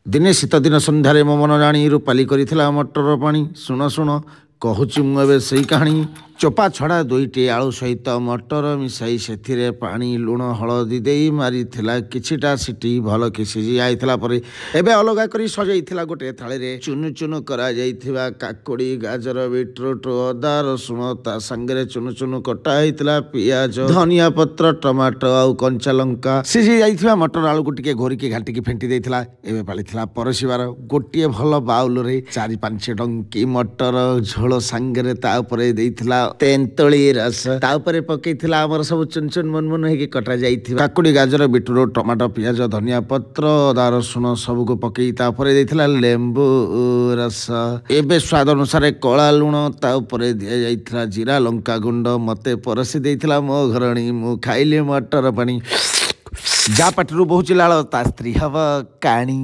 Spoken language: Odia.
ଦିନେ ଶୀତଦିନ ସନ୍ଧ୍ୟାରେ ମୋ ମନ ଜାଣି ରୂପାଲି କରିଥିଲା ମଟର ପାଣି। ଶୁଣ ଶୁଣ କହୁଛି ମୁଁ ଏବେ ସେଇ କାହାଣୀ। ଚୋପା ଛଡ଼ା ଦୁଇଟି ଆଳୁ ସହିତ ମଟର ମିଶାଇ ସେଥିରେ ପାଣି ଲୁଣ ହଳଦୀ ଦେଇ ମାରିଥିଲା କିଛିଟା ସିଟି ଭଲକି ସିଝି ଯାଇଥିଲା ପରେ ଏବେ ଅଲଗା କରି ସଜାଇଥିଲା ଗୋଟିଏ ଥାଳିରେ ଚୁନୁ ଚୁନୁ କରାଯାଇଥିବା କାକୁଡ଼ି ଗାଜର ବିଟ୍ରୁଟ୍ ଅଦା ରସୁଣ ତା ସାଙ୍ଗରେ ଚୁନୁ ଚୁନୁ କଟା ହେଇଥିଲା ପିଆଜ ଧନିଆ ପତ୍ର ଟମାଟୋ ଆଉ କଞ୍ଚା ଲଙ୍କା ସିଝି ଯାଇଥିବା ମଟର ଆଳୁକୁ ଟିକେ ଘୋରିକି ଘାଟିକି ଫେଣ୍ଟି ଦେଇଥିଲା। ଏବେ ପାଳିଥିଲା ପରସିବାର ଗୋଟିଏ ଭଲ ବାଉଲରେ 4-5 ଡଙ୍କି ମଟର ଝୋଳ ସାଙ୍ଗରେ ତା ଉପରେ ଦେଇଥିଲା ତେନ୍ତୁଳି ରସ ତା ଉପରେ ପକେଇଥିଲା ଆମର ସବୁ ଚୁନ ଚୁନ ମୁନମୁନ ହେଇକି କଟା ଯାଇଥିବା କାକୁଡ଼ି ଗାଜର ବିଟ୍ରୁଟ୍ ଟମାଟୋ ପିଆଜ ଧନିଆ ପତ୍ର ଅଦା ରସୁଣ ସବୁକୁ ପକେଇ ତା ଉପରେ ଦେଇଥିଲା ଲେମ୍ବୁ ରସ। ଏବେ ସ୍ୱାଦ ଅନୁସାରେ କଳା ଲୁଣ ତା ଉପରେ ଦିଆଯାଇଥିଲା ଜିରା ଲଙ୍କା ଗୁଣ୍ଡ ମତେ ପରସି ଦେଇଥିଲା ମୋ ଘରଣୀ। ମୁଁ ଖାଇଲି ମଟର ପାଣି। ଯାହା ପାଟିରୁ ବହୁଛି ଲାଳ ତା ସ୍ତ୍ରୀ ହବ କାଣୀ।